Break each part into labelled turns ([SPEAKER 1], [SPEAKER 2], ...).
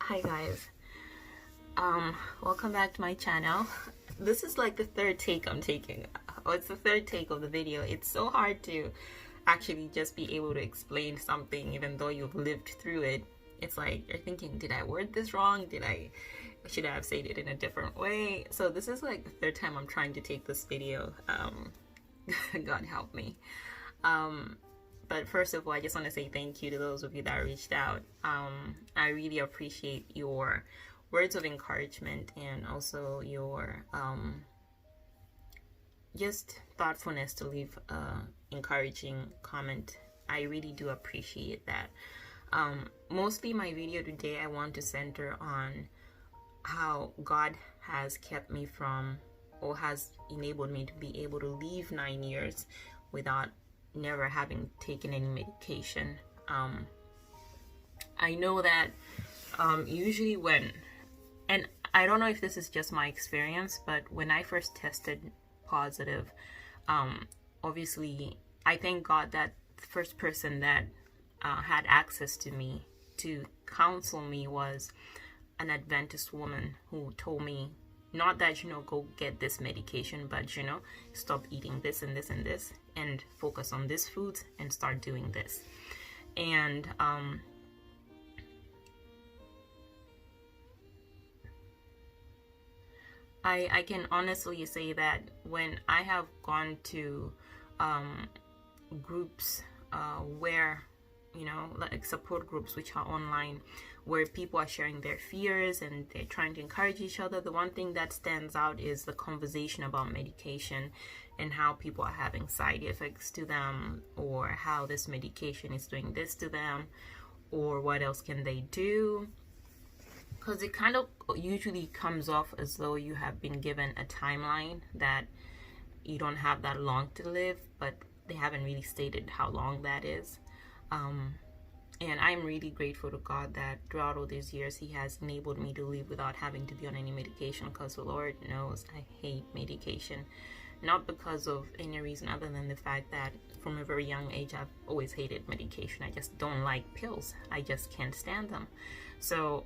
[SPEAKER 1] Hi guys, welcome back to my channel. This is like the third take I'm taking. Oh, it's the third take of the video. It's so hard to actually just be able to explain something even though you've lived through it. It's like you're thinking, did I word this wrong? Should I have said it in a different way? So this is like the third time I'm trying to take this video. God help me. But first of all, I just want to say thank you to those of you that reached out. I really appreciate your words of encouragement and also your just thoughtfulness to leave an encouraging comment. I really do appreciate that. Mostly my video today, I want to center on how God has kept me from, or has enabled me to be able to live 9 years without never having taken any medication. I know that usually and I don't know if this is just my experience, but when I first tested positive, obviously I thank God that the first person that had access to me to counsel me was an Adventist woman who told me, not that, go get this medication, but, stop eating this and this and this and focus on this food and start doing this. And I can honestly say that when I have gone to groups where, like support groups which are online, where people are sharing their fears and they're trying to encourage each other, the one thing that stands out is the conversation about medication and how people are having side effects to them, or how this medication is doing this to them, or what else can they do. Because it kind of usually comes off as though you have been given a timeline that you don't have that long to live, but they haven't really stated how long that is. And I'm really grateful to God that throughout all these years, He has enabled me to live without having to be on any medication, because the Lord knows I hate medication. Not because of any reason other than the fact that from a very young age, I've always hated medication. I just don't like pills. I just can't stand them. So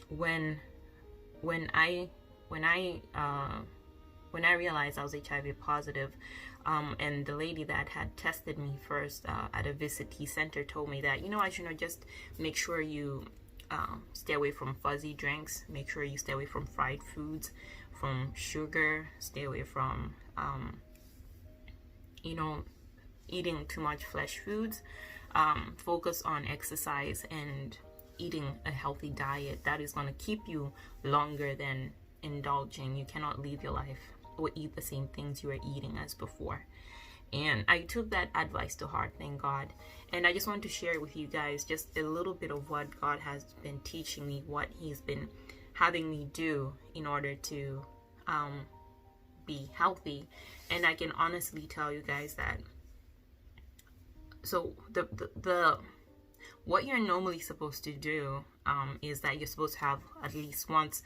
[SPEAKER 1] when I realized I was HIV positive, and the lady that had tested me first at a VCT center told me that, just make sure you stay away from fuzzy drinks, make sure you stay away from fried foods, from sugar, stay away from, eating too much flesh foods, focus on exercise and eating a healthy diet that is going to keep you longer than indulging. You cannot live your life or eat the same things you were eating as before. And I took that advice to heart, thank God. And I just want to share with you guys just a little bit of what God has been teaching me, what He's been having me do in order to be healthy. And I can honestly tell you guys that, so the what you're normally supposed to do is that you're supposed to have at least once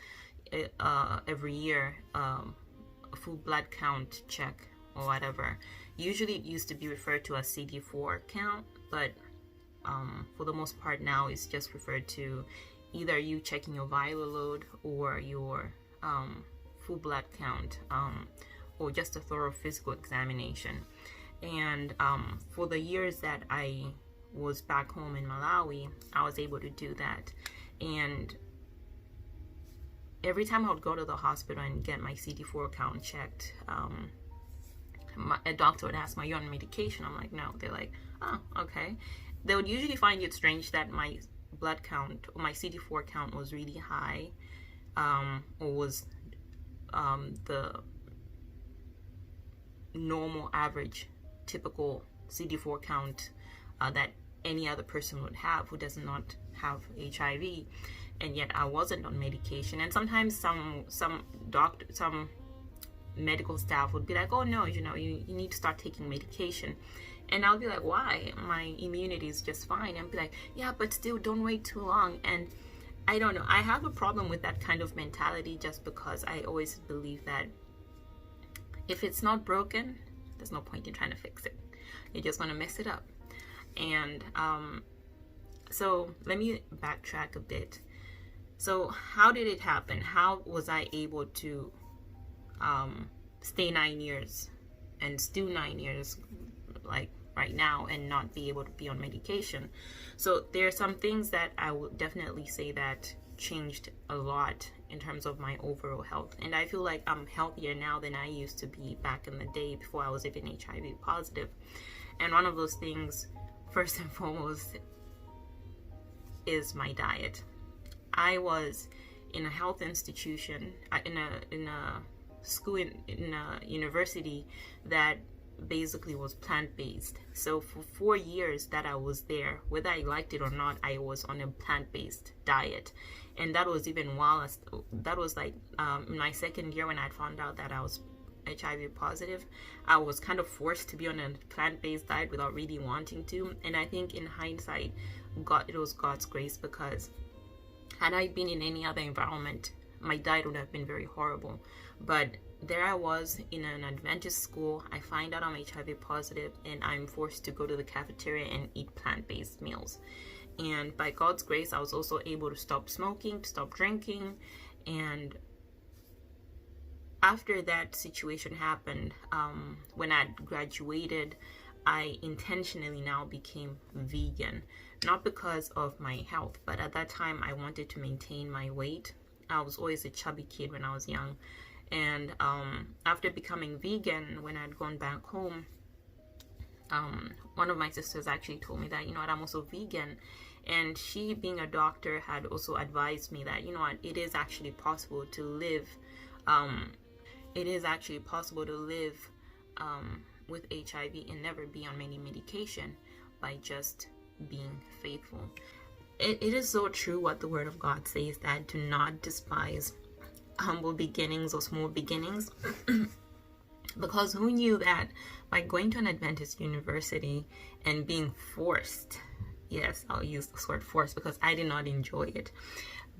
[SPEAKER 1] every year a full blood count check or whatever. Usually it used to be referred to as CD4 count, but for the most part now it's just referred to either you checking your viral load or your full blood count, or just a thorough physical examination. And for the years that I was back home in Malawi, I was able to do that. And every time I would go to the hospital and get my CD4 count checked, a doctor would ask me, "Are you on medication?" I'm like, "No." They're like, "Oh, okay." They would usually find it strange that my blood count, or my CD4 count, was really high, or was the normal, average, typical CD4 count that any other person would have who does not have HIV, and yet I wasn't on medication. And sometimes some medical staff would be like, "Oh no, you need to start taking medication." And I'll be like, "Why? My immunity is just fine." And be like, "Yeah, but still, don't wait too long." And I don't know, I have a problem with that kind of mentality, just because I always believe that if it's not broken, there's no point in trying to fix it. You're just going to mess it up. And so let me backtrack a bit. So how did it happen? How was I able to stay 9 years and still 9 years, like right now, and not be able to be on medication? So there are some things that I would definitely say that changed a lot in terms of my overall health, and I feel like I'm healthier now than I used to be back in the day before I was even HIV positive. And one of those things, first and foremost, is my diet. I was in a health institution, in a school, in a university that basically was plant-based. So for 4 years that I was there, whether I liked it or not, I was on a plant-based diet. And that was even while that was like in my second year when I found out that I was HIV positive. I was kind of forced to be on a plant-based diet without really wanting to. And I think in hindsight, it was God's grace, because had I been in any other environment, my diet would have been very horrible. But there I was in an Adventist school. I find out I'm HIV positive, and I'm forced to go to the cafeteria and eat plant-based meals. And by God's grace, I was also able to stop smoking, to stop drinking. And after that situation happened, when I graduated, I intentionally now became vegan. Not because of my health, but at that time I wanted to maintain my weight. I was always a chubby kid when I was young. And after becoming vegan, when I'd gone back home, one of my sisters actually told me that, you know what, I'm also vegan. And she, being a doctor, had also advised me that, you know what, it is actually possible to live with HIV and never be on any medication by just being faithful. It is so true what the Word of God says, that do not despise humble beginnings or small beginnings. Because who knew that by going to an Adventist university and being forced, yes, I'll use the word forced because I did not enjoy it,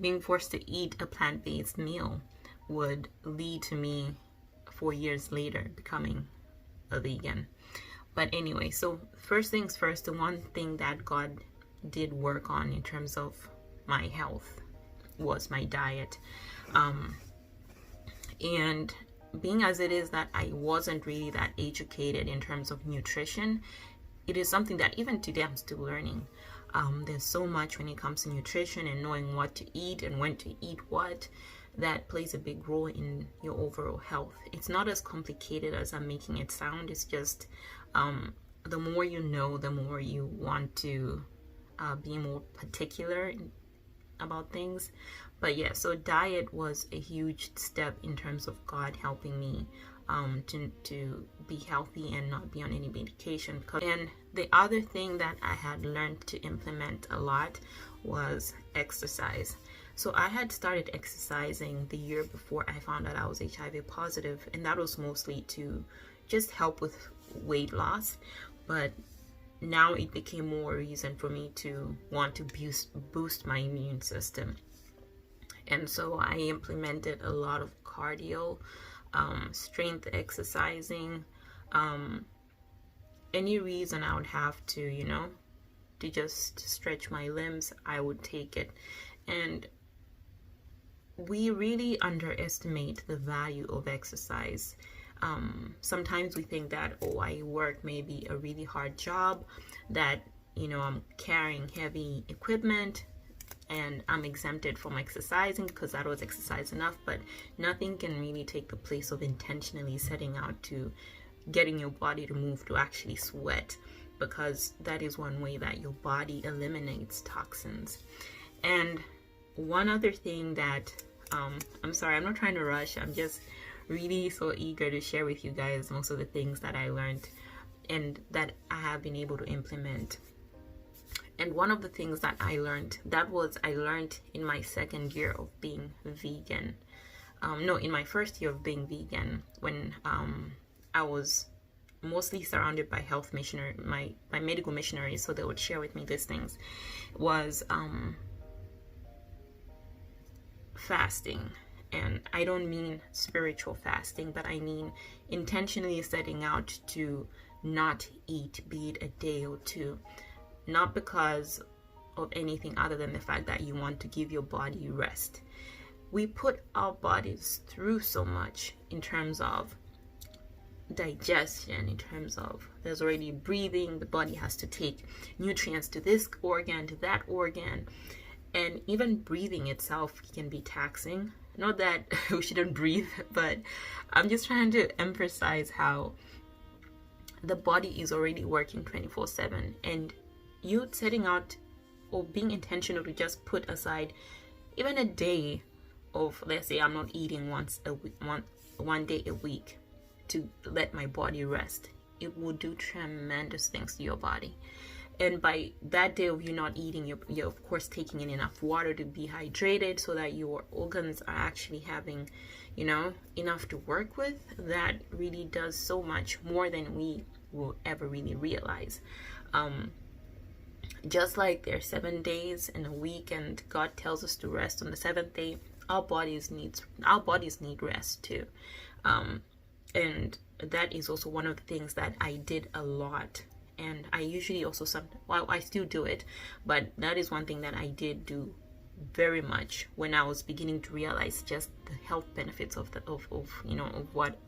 [SPEAKER 1] being forced to eat a plant-based meal would lead to me 4 years later becoming a vegan. But anyway, so first things first, the one thing that God did work on in terms of my health was my diet. And being as it is that I wasn't really that educated in terms of nutrition, it is something that even today I'm still learning. There's so much when it comes to nutrition and knowing what to eat and when to eat what, that plays a big role in your overall health. It's not as complicated as I'm making it sound. It's just the more you know, the more you want to be more particular about things. But yeah, so diet was a huge step in terms of God helping me to be healthy and not be on any medication. And the other thing that I had learned to implement a lot was exercise. So I had started exercising the year before I found out I was HIV positive, and that was mostly to just help with weight loss. But now it became more reason for me to want to boost my immune system. And so I implemented a lot of cardio, strength exercising, any reason I would have to, to just stretch my limbs, I would take it. And we really underestimate the value of exercise. Sometimes we think that, I work maybe a really hard job, that, I'm carrying heavy equipment and I'm exempted from exercising because that was exercise enough. But nothing can really take the place of intentionally setting out to getting your body to move, to actually sweat, because that is one way that your body eliminates toxins. And one other thing that I'm sorry, I'm not trying to rush, I'm just really so eager to share with you guys most of the things that I learned and that I have been able to implement. And one of the things that I learned in my second year of being vegan. In my first year of being vegan, when I was mostly surrounded by health missionary, by medical missionaries, so they would share with me these things, was fasting. And I don't mean spiritual fasting, but I mean intentionally setting out to not eat, be it a day or two. Not because of anything other than the fact that you want to give your body rest. We put our bodies through so much in terms of digestion, in terms of there's already breathing, the body has to take nutrients to this organ, to that organ, and even breathing itself can be taxing. Not that we shouldn't breathe, but I'm just trying to emphasize how the body is already working 24/7, and you setting out or being intentional to just put aside even a day of, let's say I'm not eating one day a week to let my body rest, it will do tremendous things to your body. And by that day of you not eating, you're of course taking in enough water to be hydrated so that your organs are actually having, enough to work with. That really does so much more than we will ever really realize. Just like there are 7 days in a week and God tells us to rest on the seventh day, our bodies need rest too. And that is also one of the things that I did a lot. And I usually also I still do it, but that is one thing that I did do very much when I was beginning to realize just the health benefits of what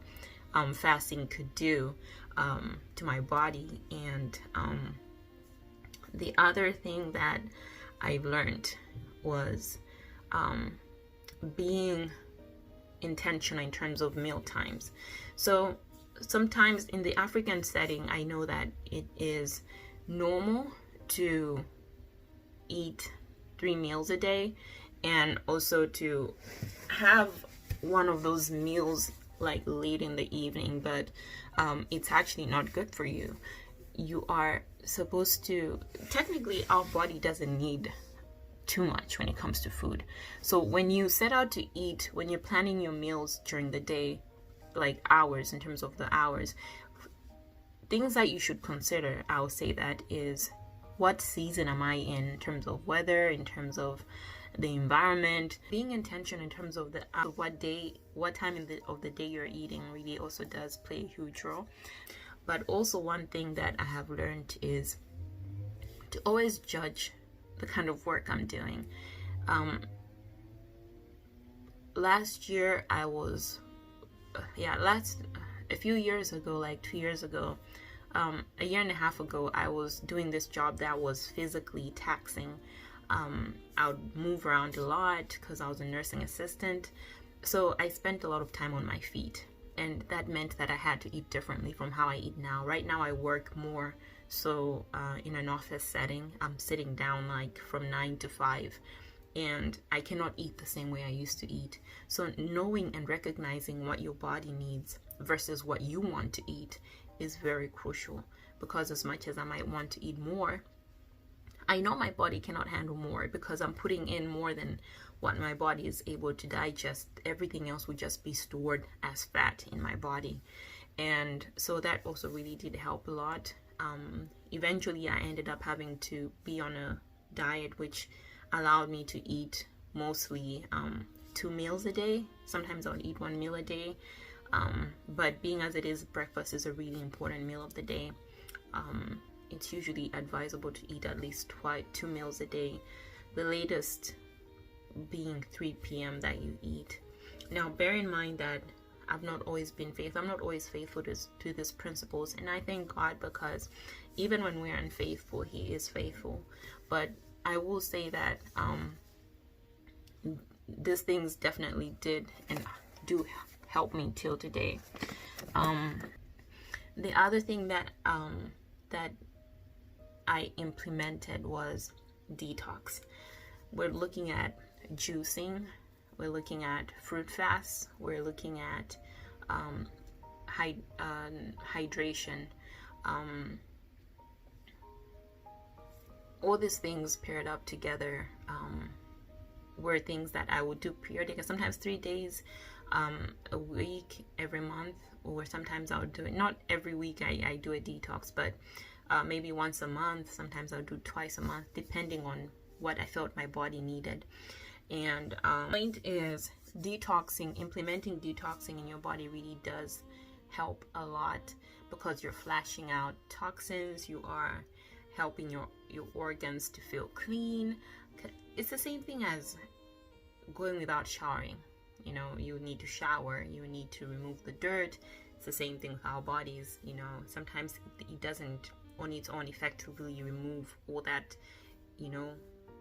[SPEAKER 1] fasting could do to my body. And the other thing that I've learned was being intentional in terms of meal times. So sometimes in the African setting, I know that it is normal to eat 3 meals a day, and also to have one of those meals like late in the evening, but it's actually not good for you. You are supposed to, technically our body doesn't need too much when it comes to food. So when you set out to eat, when you're planning your meals during the day, like hours, in terms of the hours, things that you should consider, I would say that is, what season am I in terms of weather, in terms of the environment. Being intentional in terms of what time of the day you're eating really also does play a huge role. But also one thing that I have learned is to always judge the kind of work I'm doing. Last year I was a few years ago, like 2 years ago, a year and a half ago, I was doing this job that was physically taxing. I would move around a lot because I was a nursing assistant. So I spent a lot of time on my feet, and that meant that I had to eat differently from how I eat now. Right now I work more so in an office setting. I'm sitting down like from 9 to 5, and I cannot eat the same way I used to eat. So knowing and recognizing what your body needs versus what you want to eat is very crucial, because as much as I might want to eat more, I know my body cannot handle more because I'm putting in more than what my body is able to digest. Everything else would just be stored as fat in my body. And so that also really did help a lot. Eventually I ended up having to be on a diet which allowed me to eat mostly 2 meals a day. Sometimes I would eat 1 meal a day. But being as it is, breakfast is a really important meal of the day. It's usually advisable to eat at least 2 meals a day, the latest being 3 p.m. that you eat. Now, bear in mind that I'm not always faithful to these principles, and I thank God, because even when we're unfaithful, He is faithful. But I will say that these things definitely did and do help me till today. The other thing that I implemented was detox. We're looking at juicing, we're looking at fruit fasts, we're looking at hydration. All these things paired up together were things that I would do periodically, sometimes 3 days a week, every month, or sometimes I would do it, not every week I do a detox, but maybe once a month. Sometimes I'll do twice a month, depending on what I felt my body needed. And the point is, implementing detoxing in your body really does help a lot, because you're flashing out toxins, you are helping your organs to feel clean. It's the same thing as going without showering. You know, you need to shower, you need to remove the dirt. It's the same thing with our bodies. You know, sometimes it doesn't on its own effectively remove all that, you know,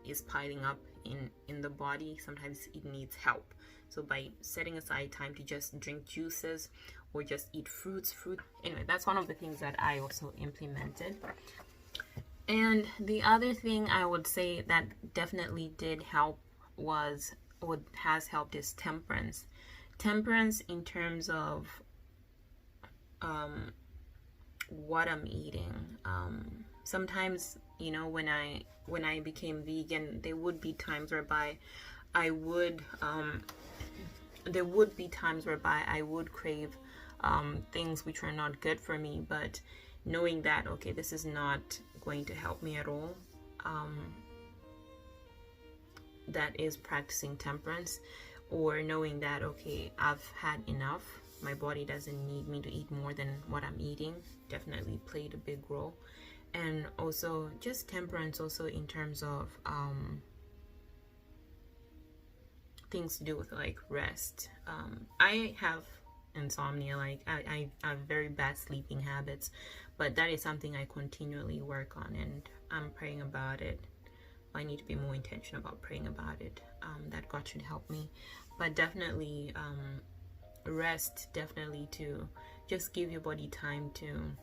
[SPEAKER 1] is piling up in the body. Sometimes it needs help. So by setting aside time to just drink juices or just eat fruit. Anyway, that's one of the things that I also implemented. And the other thing I would say that definitely did help was, what has helped, is temperance. Temperance in terms of what I'm eating. Sometimes, you know, when I became vegan, there would be times whereby I would crave things which were not good for me, but knowing that, okay, this is not going to help me at all, that is practicing temperance. Or knowing that, okay, I've had enough, my body doesn't need me to eat more than what I'm eating, definitely played a big role. And also just temperance also in terms of things to do with like rest. I have insomnia, like I have very bad sleeping habits, but that is something I continually work on, and I'm praying about it. I need to be more intentional about praying about it, that God should help me. But definitely rest, definitely to just give your body time to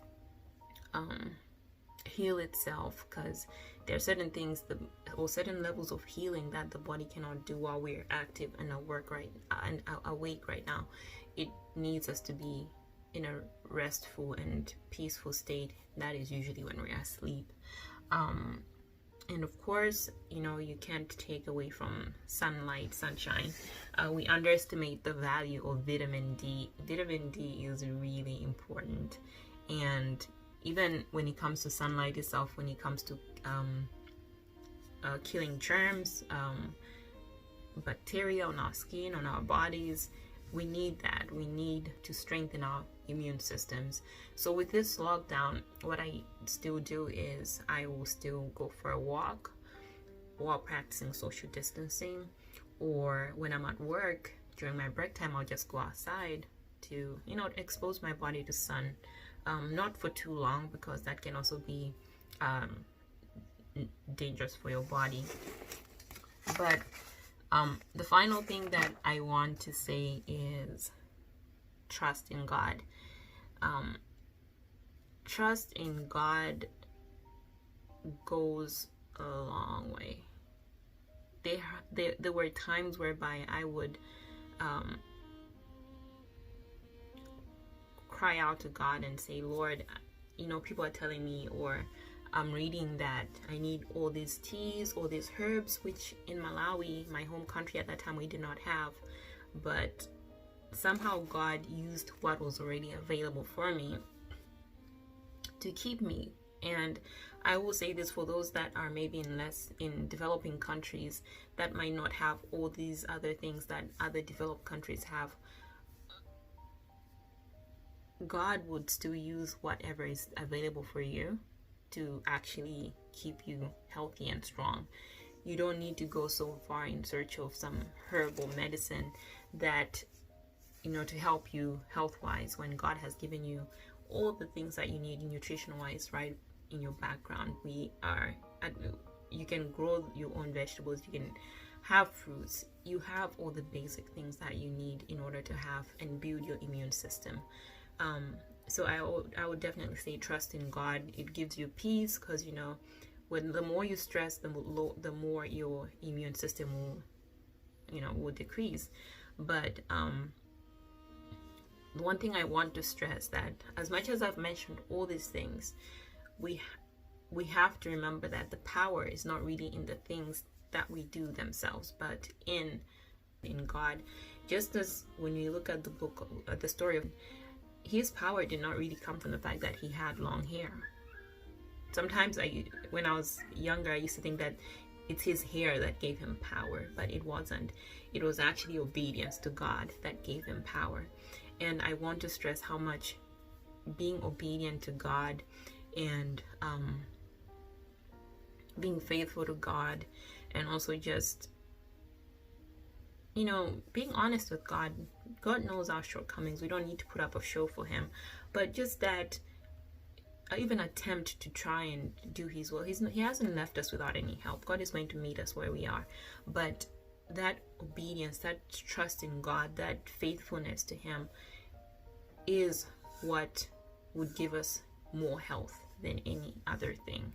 [SPEAKER 1] heal itself, because there are certain things or certain levels of healing that the body cannot do while we're active and awake right now. It needs us to be in a restful and peaceful state. That is usually when we're asleep. And of course, you know, you can't take away from sunshine. We underestimate the value of vitamin D. Vitamin D is really important. And even when it comes to sunlight itself, when it comes to killing germs, bacteria on our skin, on our bodies, we need that. We need to strengthen our immune systems. So with this lockdown, what I still do is I will still go for a walk while practicing social distancing, or when I'm at work during my break time, I'll just go outside to, you know, expose my body to sun. Not for too long, because that can also be dangerous for your body. But the final thing that I want to say is trust in God. Trust in God goes a long way. There were times whereby I would cry out to God and say, Lord, you know, people are telling me, or I'm reading that I need all these teas, all these herbs, which in Malawi, my home country at that time, we did not have. But somehow God used what was already available for me to keep me. And I will say this for those that are maybe in developing countries that might not have all these other things that other developed countries have. God would still use whatever is available for you to actually keep you healthy and strong. You don't need to go so far in search of some herbal medicine that, you know, to help you health-wise, when God has given you all the things that you need nutrition-wise right in your background. You can grow your own vegetables, you can have fruits, you have all the basic things that you need in order to have and build your immune system. So I would definitely say trust in God. It gives you peace, because, you know, when the more you stress, the more your immune system will decrease. But the one thing I want to stress, that as much as I've mentioned all these things, we have to remember that the power is not really in the things that we do themselves, but in God. Just as when you look at the story of his power, did not really come from the fact that he had long hair. Sometimes when I was younger, I used to think that it's his hair that gave him power, but it wasn't. It was actually obedience to God that gave him power. And I want to stress how much being obedient to God and being faithful to God, and also just, you know, being honest with God. God knows our shortcomings. We don't need to put up a show for him, but just that even attempt to try and do his will. He hasn't left us without any help. God is going to meet us where we are, but that obedience, that trust in God, that faithfulness to him is what would give us more health than any other thing.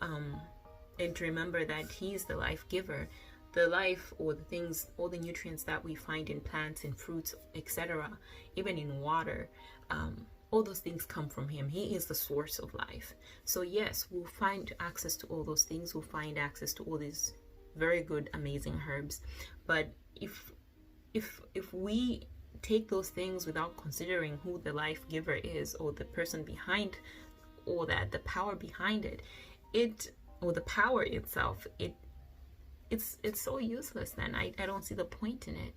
[SPEAKER 1] And to remember that he is the life giver. The life, or the things, all the nutrients that we find in plants and fruits, etc., even in water, all those things come from him. He is the source of life. So yes, we'll find access to all those things. We'll find access to all these very good, amazing herbs. But if we take those things without considering who the life giver is, or the person behind all that, the power behind it, or the power itself, it's so useless. Then I don't see the point in it.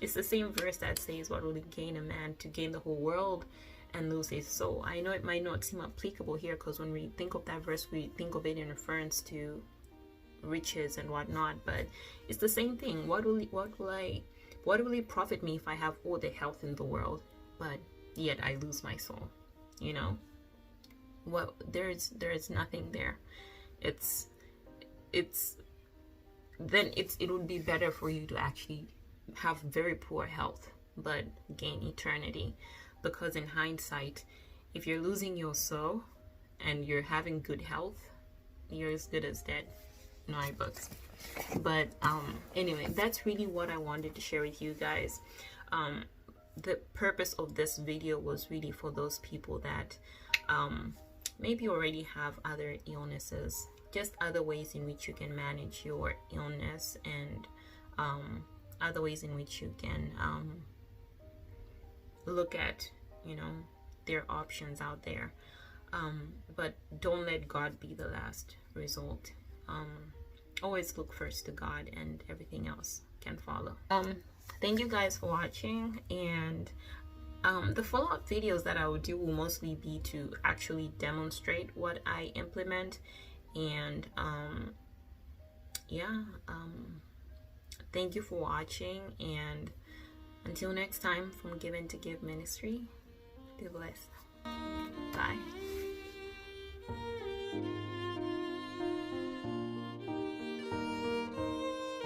[SPEAKER 1] It's the same verse that says, what will it gain a man to gain the whole world and lose his soul? I know it might not seem applicable here, because when we think of that verse, we think of it in reference to riches and whatnot, but it's the same thing. What will it profit me if I have all the health in the world, but yet I lose my soul? You know, well, there is nothing there. It would be better for you to actually have very poor health but gain eternity, because in hindsight, if you're losing your soul and you're having good health, you're as good as dead in my books. But anyway, that's really what I wanted to share with you guys. The purpose of this video was really for those people that maybe already have other illnesses, just other ways in which you can manage your illness, and other ways in which you can look at, you know, their options out there. But don't let God be the last result. Always look first to God, and everything else can follow. Thank you guys for watching, and the follow-up videos that I will do will mostly be to actually demonstrate what I implement. And thank you for watching, and until next time, from Given to Give Ministry, be blessed. Bye.